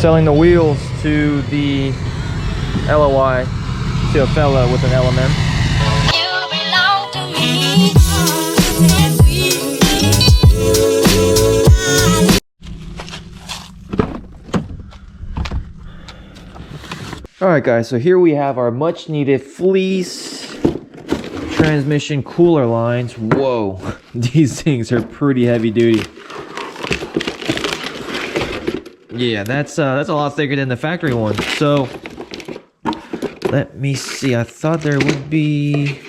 selling the wheels to the LOI to a fella with an LMM. You belong to me. Alright guys, so here we have our much needed fleece transmission cooler lines. Whoa, these things are pretty heavy duty. Yeah, that's a lot thicker than the factory one. So let me see. I thought there would be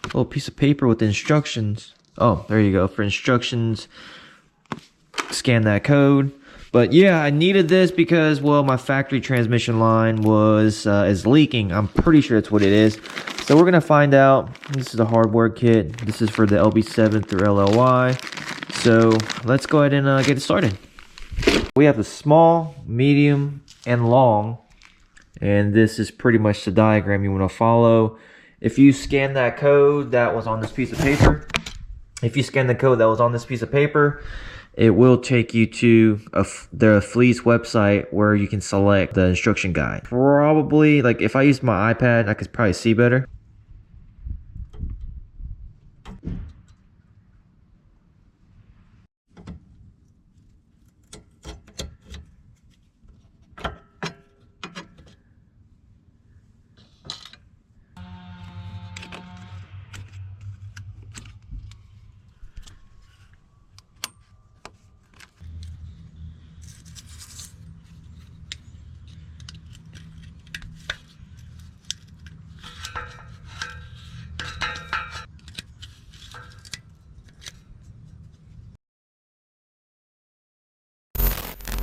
a little piece of paper with instructions. Oh, there you go. For instructions, scan that code. But yeah, I needed this because, well, my factory transmission line is leaking. I'm pretty sure that's what it is. So we're gonna find out. This is the hardware kit. This is for the LB7 through LLY. So let's go ahead and get it started. We have the small, medium, and long, and this is pretty much the diagram you want to follow. If you scan that code that was on this piece of paper, it will take you to the Fleece website where you can select the instruction guide. Probably, like if I use my iPad, I could probably see better.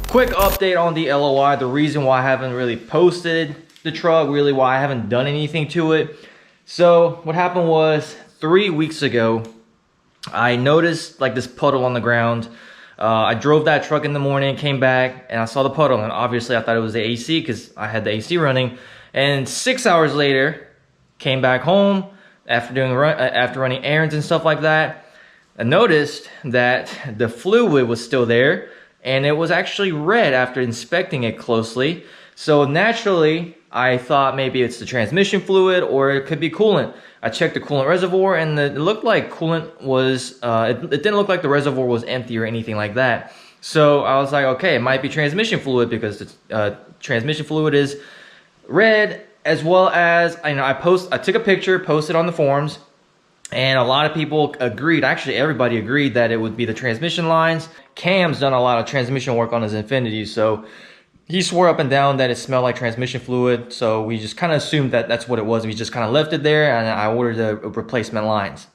Quick update on the LOI, the reason why I haven't really posted the truck, really why I haven't done anything to it. So what happened was 3 weeks ago, I noticed like this puddle on the ground. I drove that truck in the morning, came back, and I saw the puddle, and obviously I thought it was the AC because I had the AC running. And 6 hours later, came back home after running errands and stuff like that. I noticed that the fluid was still there, and it was actually red after inspecting it closely. So naturally, I thought maybe it's the transmission fluid or it could be coolant. I checked the coolant reservoir, and it looked like coolant was, it didn't look like the reservoir was empty or anything like that. So I was like, okay, it might be transmission fluid because the transmission fluid is red, as well as, I took a picture, posted on the forums, and a lot of people agreed, actually everybody agreed, that it would be the transmission lines. Cam's done a lot of transmission work on his Infiniti, so he swore up and down that it smelled like transmission fluid, so we just kind of assumed that that's what it was. We just kind of left it there, and I ordered the replacement lines.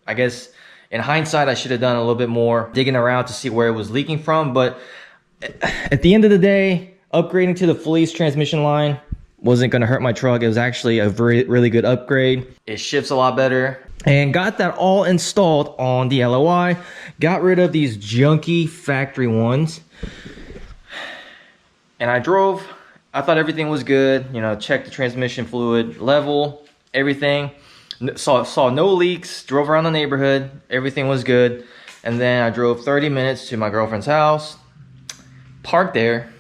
I guess in hindsight, I should have done a little bit more digging around to see where it was leaking from, but at the end of the day, upgrading to the Fleece transmission line wasn't going to hurt my truck. It was actually a really good upgrade. It shifts a lot better. And got that all installed on the LOI. Got rid of these junky factory ones. And I drove. I thought everything was good. You know, checked the transmission fluid level, everything. Saw no leaks. Drove around the neighborhood. Everything was good. And then I drove 30 minutes to my girlfriend's house. Parked there.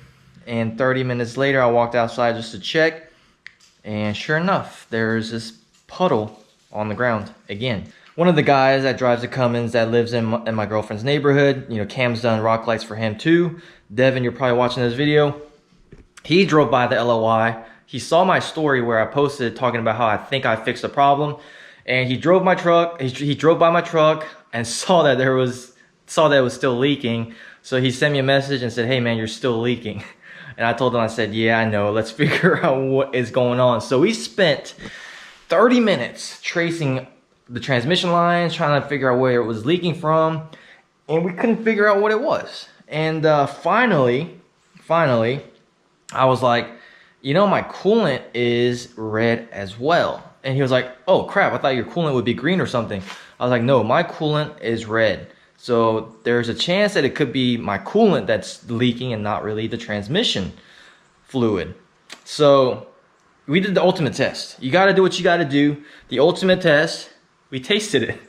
And 30 minutes later, I walked outside just to check. And sure enough, there's this puddle on the ground again. One of the guys that drives the Cummins that lives in my girlfriend's neighborhood, you know, Cam's done rock lights for him too. Devin, you're probably watching this video. He drove by the LOI. He saw my story where I posted talking about how I think I fixed the problem, and he drove my truck. He drove by my truck and saw that it was still leaking. So he sent me a message and said, "Hey man, you're still leaking." And I told him, I said, "Yeah, I know. Let's figure out what is going on." So we spent 30 minutes tracing the transmission lines, trying to figure out where it was leaking from, and we couldn't figure out what it was. And finally, I was like, you know, my coolant is red as well. And he was like, oh crap, I thought your coolant would be green or something. I was like, no, my coolant is red. So there's a chance that it could be my coolant that's leaking and not really the transmission fluid. So we did the ultimate test. You got to do what you got to do. The ultimate test, we tasted it.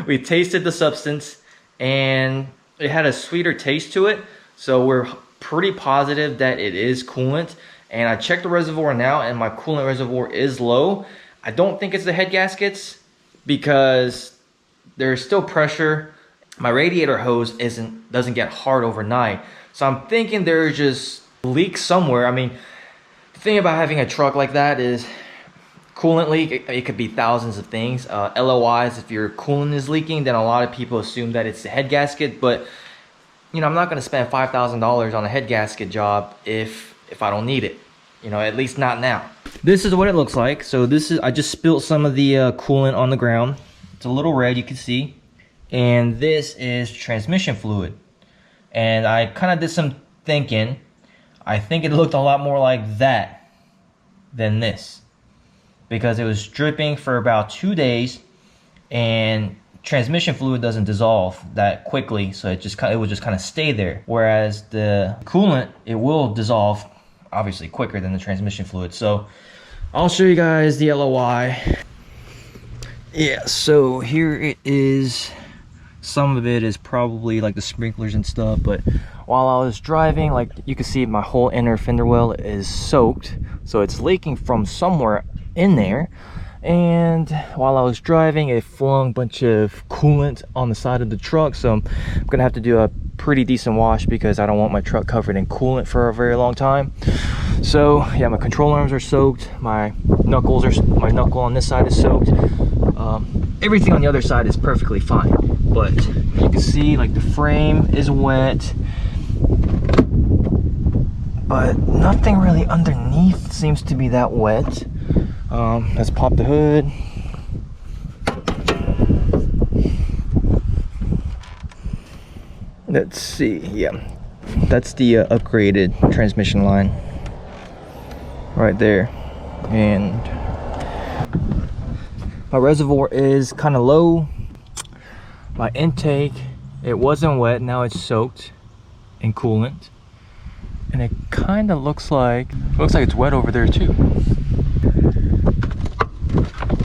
We tasted the substance, and it had a sweeter taste to it. So we're pretty positive that it is coolant. And I checked the reservoir now, and my coolant reservoir is low. I don't think it's the head gaskets because there's still pressure. My radiator hose doesn't get hard overnight. So I'm thinking there's just leaks somewhere. I mean, the thing about having a truck like that is coolant leak, it could be thousands of things. LOIs, if your coolant is leaking, then a lot of people assume that it's the head gasket. But, you know, I'm not going to spend $5,000 on a head gasket job if I don't need it. You know, at least not now. This is what it looks like. So I just spilled some of the coolant on the ground. It's a little red, you can see. And this is transmission fluid. And I kind of did some thinking. I think it looked a lot more like that than this, because it was dripping for about 2 days, and transmission fluid doesn't dissolve that quickly, so it would just kind of stay there. Whereas the coolant, it will dissolve obviously quicker than the transmission fluid. So I'll show you guys the LOI. Yeah, so here it is. Some of it is probably like the sprinklers and stuff, but while I was driving, like you can see, my whole inner fender well is soaked, so it's leaking from somewhere in there. And while I was driving, it flung a bunch of coolant on the side of the truck, so I'm gonna have to do a pretty decent wash because I don't want my truck covered in coolant for a very long time. So yeah, my control arms are soaked, my knuckle on this side is soaked. Everything on the other side is perfectly fine, but you can see like the frame is wet, but nothing really underneath seems to be that wet. Let's pop the hood. Let's see, yeah, that's the upgraded transmission line right there. And my reservoir is kind of low. My intake, it wasn't wet, now it's soaked in coolant. And it kind of looks like it's wet over there too.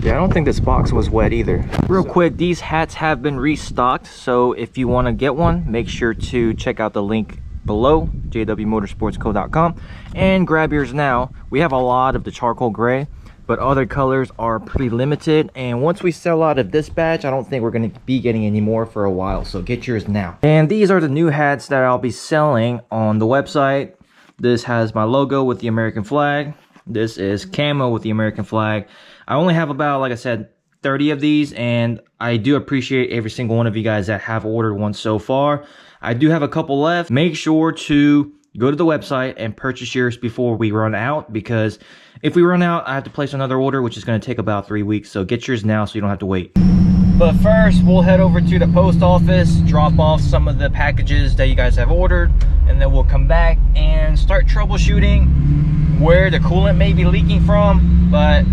Yeah, I don't think this box was wet either. Real quick, these hats have been restocked, so if you want to get one, make sure to check out the link below, jwmotorsportsco.com, and grab yours now. We have a lot of the charcoal gray, but other colors are pretty limited, and once we sell out of this batch, I don't think we're going to be getting any more for a while, so get yours now. And these are the new hats that I'll be selling on the website. This has my logo with the American flag. This is camo with the American flag. I only have about, like I said, 30 of these, and I do appreciate every single one of you guys that have ordered one so far. I do have a couple left. Make sure to go to the website and purchase yours before we run out, because if we run out, I have to place another order, which is going to take about 3 weeks. So get yours now so you don't have to wait. But first, we'll head over to the post office, drop off some of the packages that you guys have ordered, and then we'll come back and start troubleshooting where the coolant may be leaking from. But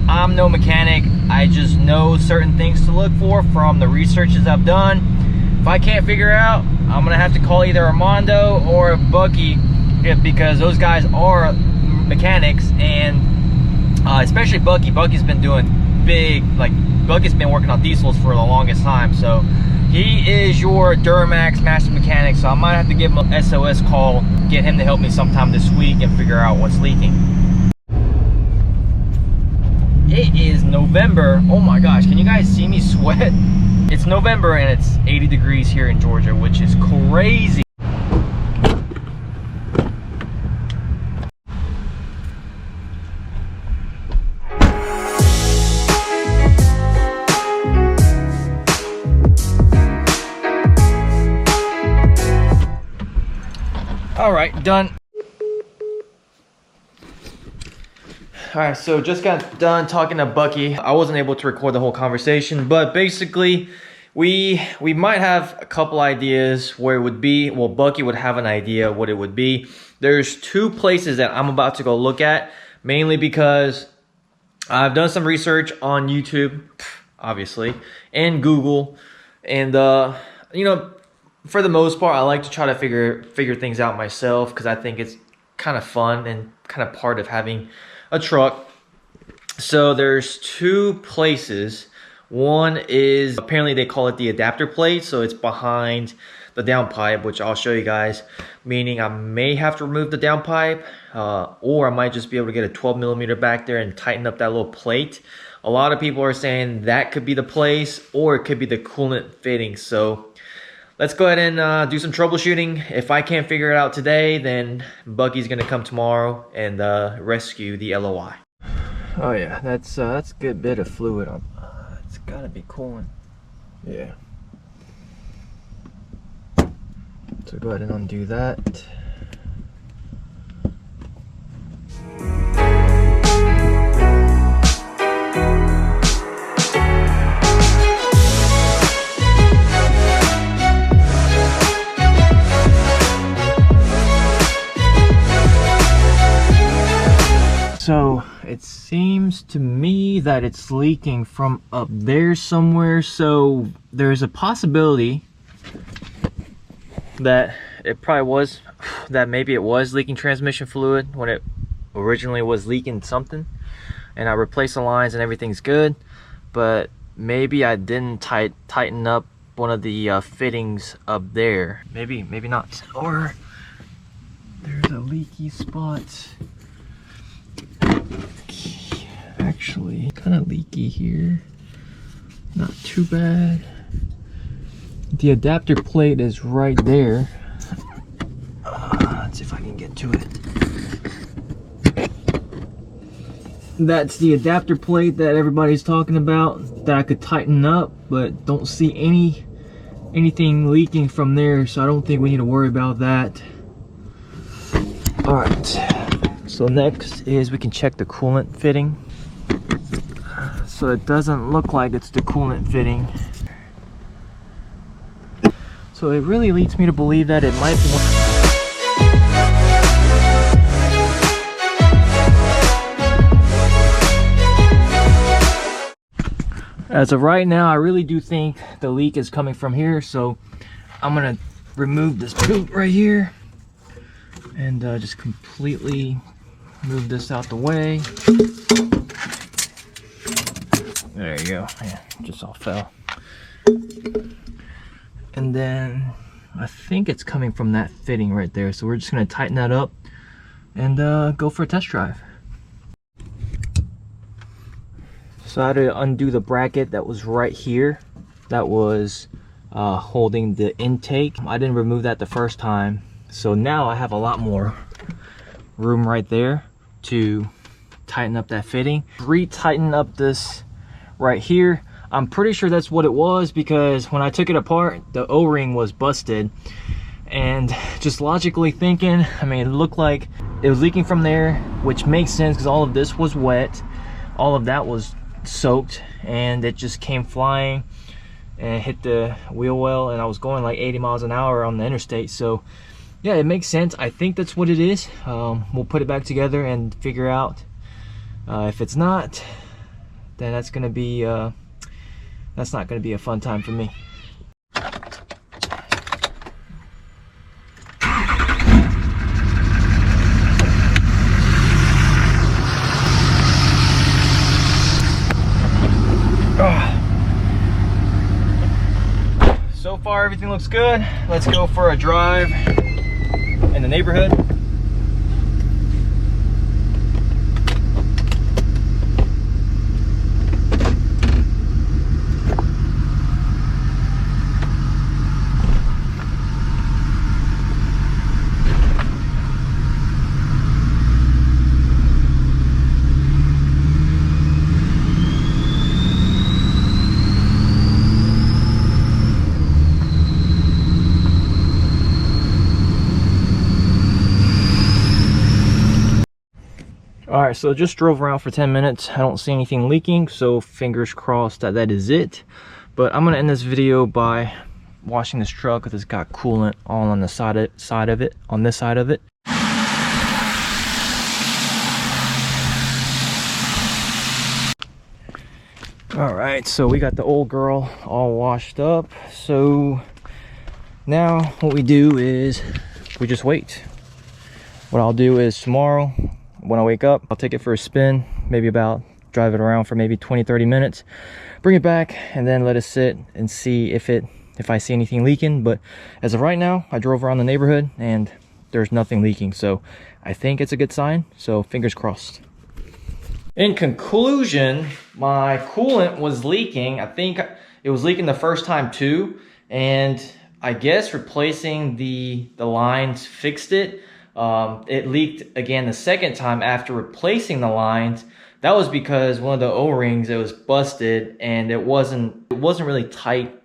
I'm no mechanic. I just know certain things to look for from the researches I've done. If I can't figure out, I'm gonna have to call either Armando or Bucky, because those guys are mechanics, and especially Bucky. Bucky's been doing Bucky's been working on diesels for the longest time, so he is your Duramax master mechanic. So I might have to give him an SOS call, get him to help me sometime this week and figure out what's leaking. It is November. Oh my gosh, can you guys see me sweat? It's November and it's 80 degrees here in Georgia, which is crazy. All right, done. All right, so just got done talking to Bucky. I wasn't able to record the whole conversation, but basically we might have a couple ideas where it would be. Well, Bucky would have an idea what it would be. There's 2 places that I'm about to go look at, mainly because I've done some research on YouTube, obviously, and Google, and you know, for the most part, I like to try to figure things out myself, because I think it's kind of fun and kind of part of having a truck. So there's 2 places. One is, apparently they call it the adapter plate, so it's behind the downpipe, which I'll show you guys, meaning I may have to remove the downpipe, or I might just be able to get a 12mm back there and tighten up that little plate. A lot of people are saying that could be the place, or it could be the coolant fitting. So let's go ahead and do some troubleshooting. If I can't figure it out today, then Bucky's gonna come tomorrow and rescue the LOI. Oh yeah, that's a good bit of fluid on. It's gotta be coolant. Yeah. So go ahead and undo that. So it seems to me that it's leaking from up there somewhere, so there's a possibility that it probably was, that maybe it was leaking transmission fluid when it originally was leaking something, and I replaced the lines and everything's good, but maybe I didn't tighten up one of the fittings up there. Maybe not, or there's a leaky spot. Actually, kind of leaky here, not too bad. The adapter plate is right there. Let's see if I can get to it. That's the adapter plate that everybody's talking about, that I could tighten up, but don't see anything leaking from there, so I don't think we need to worry about that. Alright, so next is we can check the coolant fitting. So it doesn't look like it's the coolant fitting. So it really leads me to believe that it might be As of right now, I really do think the leak is coming from here, so I'm gonna remove this boot right here and just completely move this out the way. There you go. Yeah, just all fell. And then I think it's coming from that fitting right there, so we're just gonna tighten that up and go for a test drive. So I had to undo the bracket that was right here, that was holding the intake. I didn't remove that the first time, so now I have a lot more room right there to tighten up that fitting. Re-tighten up this right here. I'm pretty sure that's what it was, because when I took it apart, the O-ring was busted. And just logically thinking, I mean, it looked like it was leaking from there, which makes sense because all of this was wet. All of that was soaked, and it just came flying and hit the wheel well, and I was going like 80 miles an hour on the interstate. So yeah, it makes sense. I think that's what it is. We'll put it back together and figure out. If it's not, then that's gonna be that's not gonna be a fun time for me. So far everything looks good. Let's go for a drive in the neighborhood. Alright, so just drove around for 10 minutes. I don't see anything leaking, so fingers crossed that that is it. But I'm going to end this video by washing this truck because it's got coolant all on the side of it, on this side of it. Alright, so we got the old girl all washed up. So now what we do is we just wait. What I'll do is tomorrow, when I wake up, I'll take it for a spin, maybe about drive it around for maybe 20-30 minutes, bring it back, and then let it sit and see if it if I see anything leaking, but as of right now, I drove around the neighborhood and there's nothing leaking, so I think it's a good sign, so fingers crossed. In conclusion, my coolant was leaking. I think it was leaking the first time too, and I guess replacing the lines fixed it. It leaked again the second time after replacing the lines. That was because one of the O-rings, it was busted, and it wasn't really tight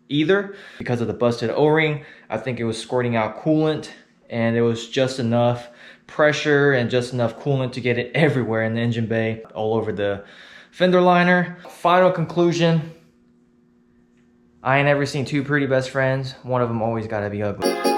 either. Because of the busted O-ring, I think it was squirting out coolant, and it was just enough pressure and just enough coolant to get it everywhere in the engine bay, all over the fender liner. Final conclusion, I ain't ever seen two pretty best friends. One of them always gotta be ugly.